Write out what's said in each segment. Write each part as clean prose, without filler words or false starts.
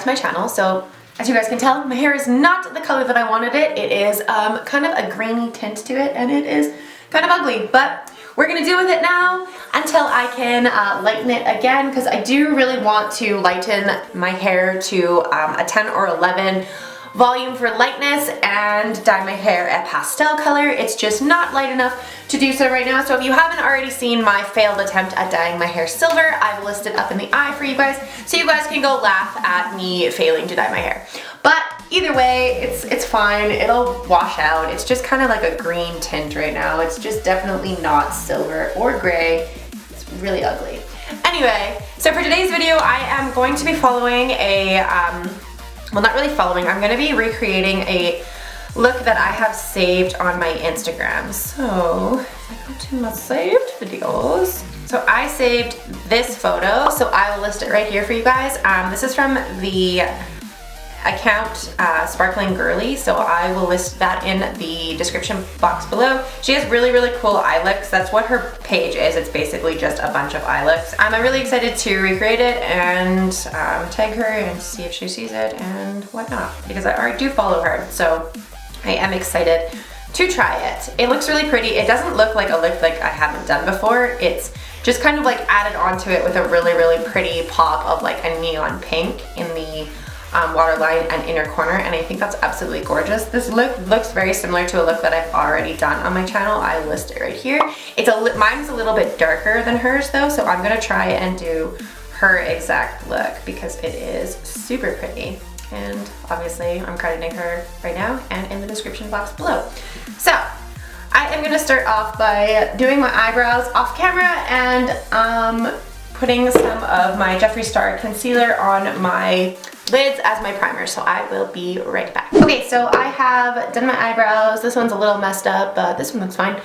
to my channel. So as you guys can tell, my hair is not the color that I wanted it. It is kind of a grainy tint to it, and it is kind of ugly, but we're gonna deal with it now until I can lighten it again, because I do really want to lighten my hair to a 10 or 11 volume for lightness and dye my hair a pastel color. It's just not light enough to do so right now. So if you haven't already seen my failed attempt at dyeing my hair silver, I've listed up in the eye for you guys, so you guys can go laugh at me failing to dye my hair. But either way, it's fine. It'll wash out. It's just kind of like a green tint right now. It's just definitely not silver or gray. It's really ugly. Anyway, so for today's video, I am going to be following a, well, not really following, I'm gonna be recreating a look that I have saved on my Instagram. So, if I go to my saved videos, so I saved this photo, so I will list it right here for you guys. This is from the account Sparkling Girly, so I will list that in the description box below. She has really, really cool eye looks. That's what her page is. It's basically just a bunch of eye looks. I'm really excited to recreate it and tag her and see if she sees it and whatnot, because I already do follow her, so I am excited to try it. It looks really pretty. It doesn't look like a look like I haven't done before. It's just kind of like added onto it with a really, really pretty pop of like a neon pink in the waterline and inner corner, and I think that's absolutely gorgeous. This look looks very similar to a look that I've already done on my channel. I list it right here. Mine's a little bit darker than hers though, so I'm gonna try and do her exact look because it is super pretty. And obviously I'm crediting her right now and in the description box below. So I am gonna start off by doing my eyebrows off camera and putting some of my Jeffree Star concealer on my lids as my primer, so I will be right back. Okay, so I have done my eyebrows. This one's a little messed up, but this one looks fine.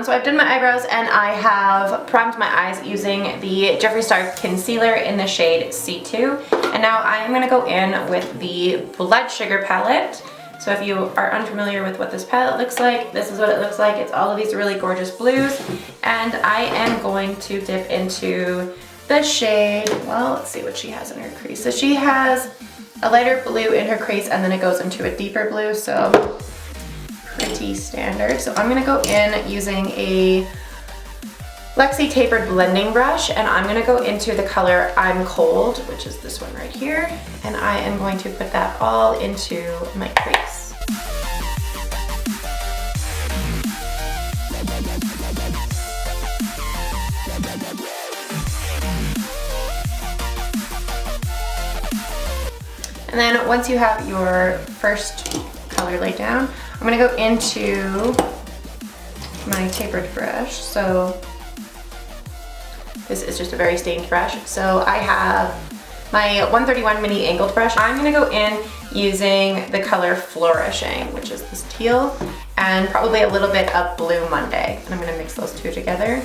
So I've done my eyebrows and I have primed my eyes using the Jeffree Star concealer in the shade C2. And now I am gonna go in with the Blood Sugar palette. So if you are unfamiliar with what this palette looks like, this is what it looks like. It's all of these really gorgeous blues. And I am going to dip into the shade, well, let's see what she has in her crease. So she has a lighter blue in her crease and then it goes into a deeper blue, so pretty standard. So I'm gonna go in using a Lexi tapered blending brush, and I'm gonna go into the color I'm Cold, which is this one right here, and I am going to put that all into my crease. And then once you have your first color laid down, I'm gonna go into my tapered brush. So this is just a very stained brush. So I have my 131 mini angled brush. I'm gonna go in using the color Flourishing, which is this teal, and probably a little bit of Blue Monday. And I'm gonna mix those two together.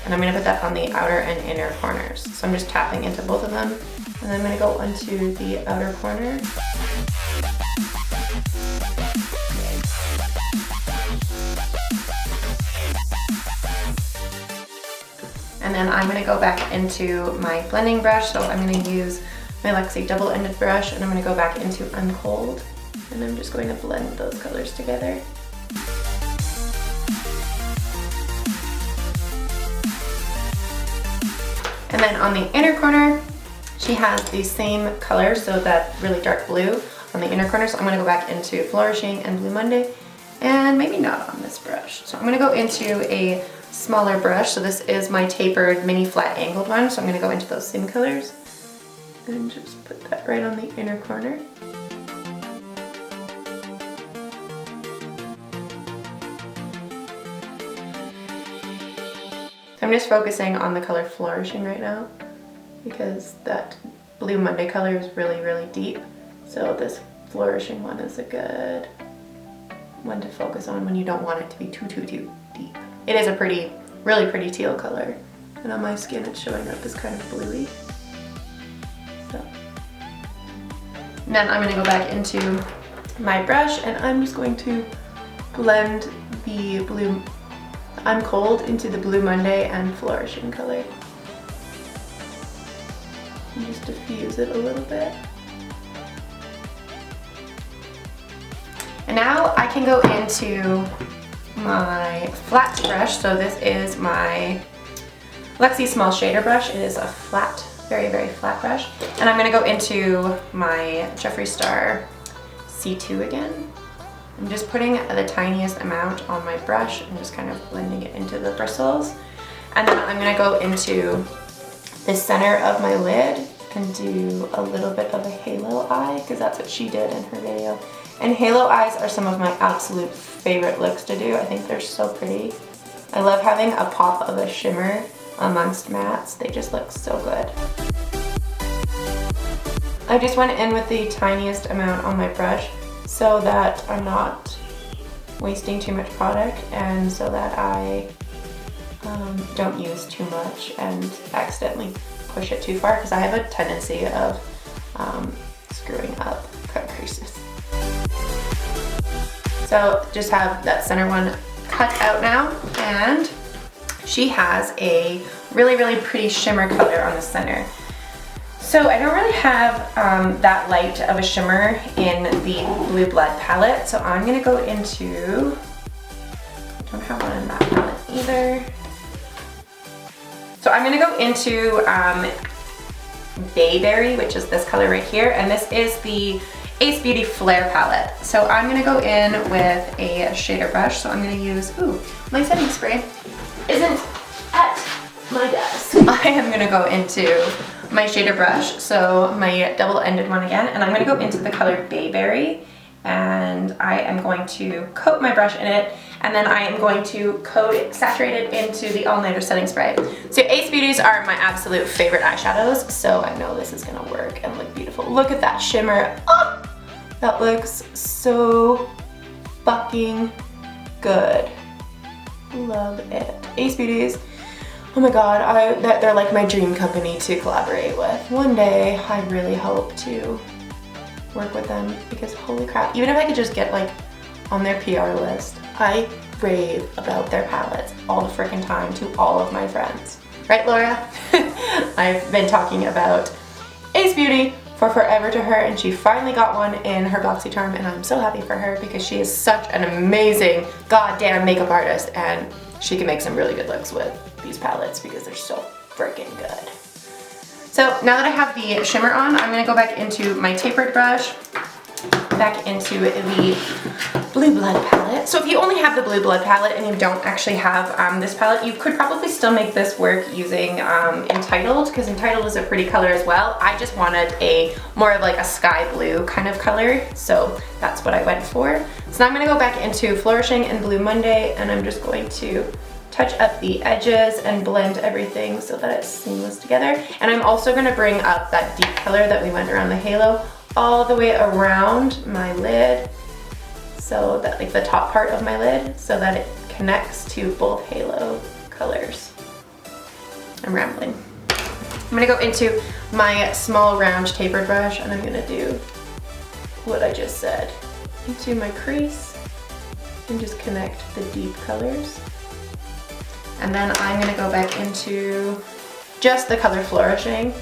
And I'm gonna put that on the outer and inner corners. So I'm just tapping into both of them. And then I'm gonna go onto the outer corner. And then I'm gonna go back into my blending brush. So I'm gonna use my Lexi double-ended brush and I'm gonna go back into Uncold. And I'm just going to blend those colors together. And then on the inner corner, she has the same color, so that really dark blue on the inner corner. So I'm gonna go back into Flourishing and Blue Monday, and maybe not on this brush. So I'm gonna go into a smaller brush. So this is my tapered mini flat angled one. So I'm gonna go into those same colors and just put that right on the inner corner. I'm just focusing on the color Flourishing right now because that Blue Monday color is really, really deep. So this Flourishing one is a good one to focus on when you don't want it to be too deep. It is a pretty, really pretty teal color. And on my skin it's showing up as kind of bluey. So. And then I'm gonna go back into my brush and I'm just going to blend the blue I'm Cold into the Blue Monday and Flourishing color. And just diffuse it a little bit. And now I can go into my flat brush. So this is my Lexi Small Shader Brush. It is a flat, very, very flat brush. And I'm gonna go into my Jeffree Star C2 again. I'm just putting the tiniest amount on my brush and just kind of blending it into the bristles. And then I'm gonna go into the center of my lid and do a little bit of a halo eye, because that's what she did in her video. And halo eyes are some of my absolute favorite looks to do. I think they're so pretty. I love having a pop of a shimmer amongst mattes. They just look so good. I just went in with the tiniest amount on my brush so that I'm not wasting too much product, and so that I don't use too much and accidentally push it too far, because I have a tendency of screwing up cut creases. So just have that center one cut out now, and she has a really, really pretty shimmer color on the center. So I don't really have that light of a shimmer in the Blue Blood palette, so I'm gonna go into, I don't have one in that palette either. So I'm gonna go into Bayberry, which is this color right here, and this is the Ace Beauty Flare palette. So I'm gonna go in with a shader brush. So I'm gonna use, ooh, my setting spray isn't at my desk. I am gonna go into my shader brush, so my double-ended one again, and I'm gonna go into the color Bayberry, and I am going to coat my brush in it, and then I am going to coat it, saturate it into the All Nighter setting spray. So Ace Beauties are my absolute favorite eyeshadows, so I know this is gonna work and look beautiful. Look at that shimmer. Oh, that looks so fucking good. Love it. Ace Beauties. Oh my god, they're like my dream company to collaborate with. One day, I really hope to work with them, because holy crap, even if I could just get like on their PR list, I rave about their palettes all the freaking time to all of my friends. Right, Laura? I've been talking about Ace Beauty for forever to her, and she finally got one in her BoxyCharm, and I'm so happy for her because she is such an amazing goddamn makeup artist, and she can make some really good looks with these palettes because they're so freaking good. So now that I have the shimmer on, I'm gonna go back into my tapered brush, back into the Blue Blood palette. So if you only have the Blue Blood palette and you don't actually have this palette, you could probably still make this work using Entitled, because Entitled is a pretty color as well. I just wanted a more of like a sky blue kind of color, so that's what I went for. So now I'm gonna go back into Flourishing and Blue Monday, and I'm just going to touch up the edges and blend everything so that it's seamless together. And I'm also gonna bring up that deep color that we went around the halo all the way around my lid, so that, like the top part of my lid, so that it connects to both halo colors. I'm rambling. I'm gonna go into my small round tapered brush, and I'm gonna do what I just said into my crease and just connect the deep colors. And then I'm gonna go back into just the color Flourishing,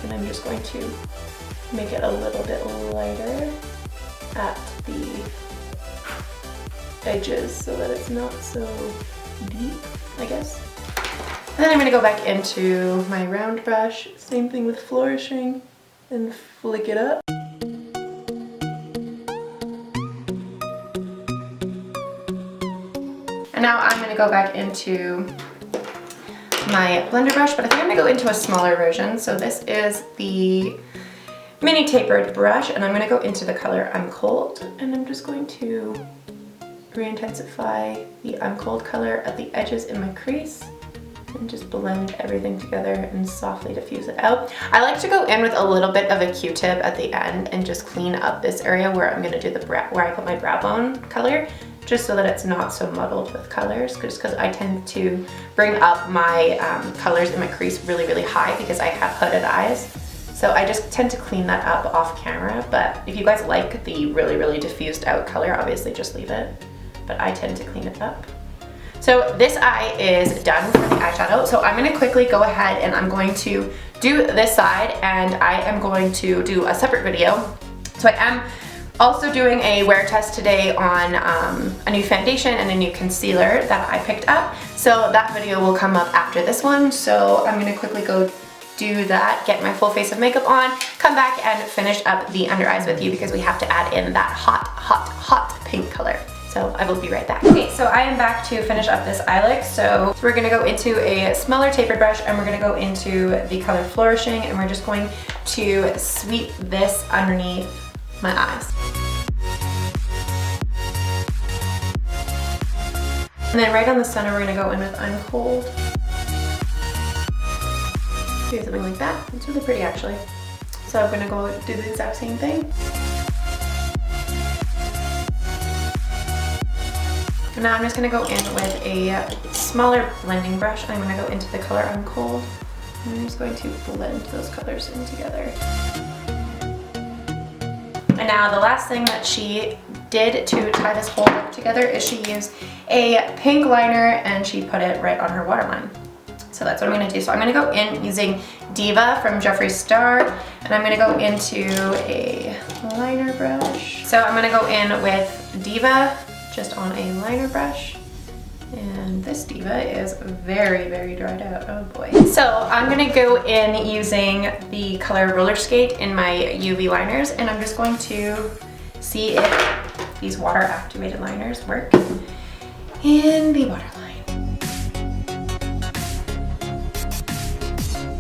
and I'm just going to make it a little bit lighter at the edges so that it's not so deep, I guess. And then I'm gonna go back into my round brush, same thing with Flourishing, and flick it up. And now I'm gonna go back into my blender brush, but I think I'm gonna go into a smaller version. So this is the mini tapered brush, and I'm gonna go into the color I'm Cold, and I'm just going to re-intensify the I'm Cold color at the edges in my crease and just blend everything together and softly diffuse it out. I like to go in with a little bit of a Q-tip at the end and just clean up this area where I'm gonna do the where I put my brow bone color, just so that it's not so muddled with colors, just because I tend to bring up my colors in my crease really, really high because I have hooded eyes. So I just tend to clean that up off camera, but if you guys like the really, really diffused out color, obviously just leave it. But I tend to clean it up. So this eye is done for the eyeshadow. So I'm gonna quickly go ahead and I'm going to do this side, and I am going to do a separate video. So I am Also doing a wear test today on a new foundation and a new concealer that I picked up. So that video will come up after this one. So I'm gonna quickly go do that, get my full face of makeup on, come back and finish up the under eyes with you because we have to add in that hot, hot, hot pink color. So I will be right back. Okay, so I am back to finish up this eye look. So we're gonna go into a smaller tapered brush and we're gonna go into the color Flourishing, and we're just going to sweep this underneath my eyes. And then right on the center, we're gonna go in with I'm Cold. Do something like that. It's really pretty actually. So I'm gonna go do the exact same thing. And now I'm just gonna go in with a smaller blending brush. I'm gonna go into the color I'm Cold. And I'm just going to blend those colors in together. And now the last thing that she did to tie this whole look together is she used a pink liner and she put it right on her waterline. So that's what I'm gonna do. So I'm gonna go in using Diva from Jeffree Star, and I'm gonna go into a liner brush. So I'm gonna go in with Diva just on a liner brush. And this Diva is very, very dried out, oh boy. So I'm gonna go in using the color Roller Skate in my UV liners, and I'm just going to see if these water activated liners work in the waterline.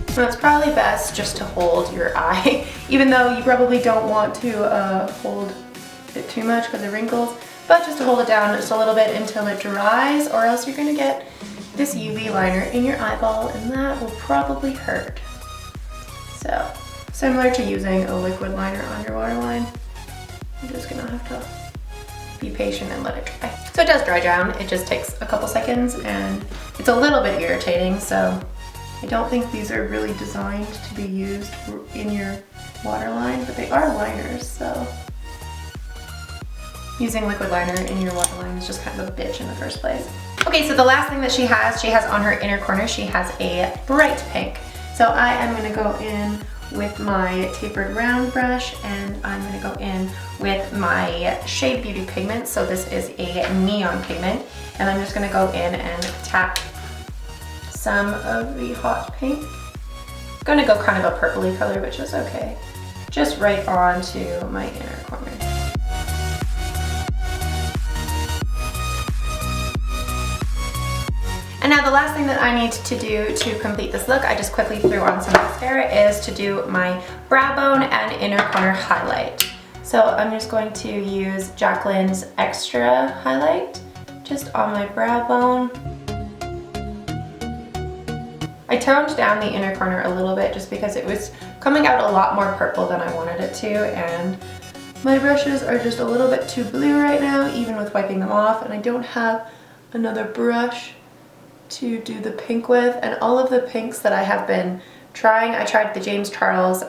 So it's probably best just to hold your eye, even though you probably don't want to hold it too much because of wrinkles, but just to hold it down just a little bit until it dries, or else you're gonna get this UV liner in your eyeball and that will probably hurt. So, similar to using a liquid liner on your waterline, you're just gonna have to be patient and let it dry. So it does dry down, it just takes a couple seconds and it's a little bit irritating, so I don't think these are really designed to be used in your waterline, but they are liners, so using liquid liner in your waterline is just kind of a bitch in the first place. Okay, so the last thing that she has on her inner corner, she has a bright pink. So I am gonna go in with my tapered round brush, and I'm gonna go in with my Shade Beauty pigment. So this is a neon pigment, and I'm just gonna go in and tap some of the hot pink. I'm gonna go kind of a purpley color, which is okay. Just right onto my inner corner. And now the last thing that I need to do to complete this look, I just quickly threw on some mascara, is to do my brow bone and inner corner highlight. So I'm just going to use Jacqueline's Extra highlight just on my brow bone. I toned down the inner corner a little bit just because it was coming out a lot more purple than I wanted it to, and my brushes are just a little bit too blue right now, even with wiping them off, and I don't have another brush to do the pink with. And all of the pinks that I have been trying, I tried the James Charles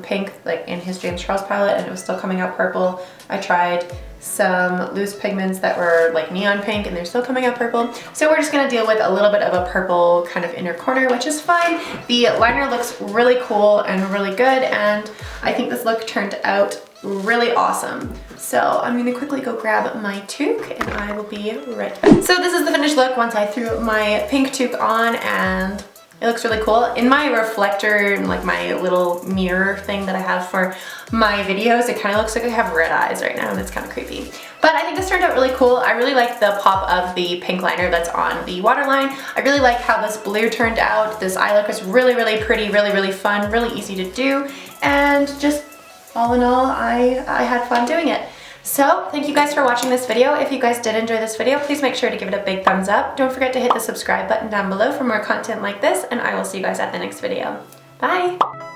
pink, like in his James Charles palette, and it was still coming out purple. I tried some loose pigments that were like neon pink and they're still coming out purple. So we're just gonna deal with a little bit of a purple kind of inner corner, which is fine. The liner looks really cool and really good, and I think this look turned out really awesome. So I'm gonna quickly go grab my toque and I will be right back. So this is the finished look once I threw my pink toque on, and it looks really cool. In my reflector, like my little mirror thing that I have for my videos, it kind of looks like I have red eyes right now and it's kind of creepy. But I think this turned out really cool. I really like the pop of the pink liner that's on the waterline. I really like how this blue turned out. This eye look is really, really pretty, really, really fun, really easy to do. And just all in all, I had fun doing it. So thank you guys for watching this video. If you guys did enjoy this video, please make sure to give it a big thumbs up. Don't forget to hit the subscribe button down below for more content like this, and I will see you guys at the next video. Bye!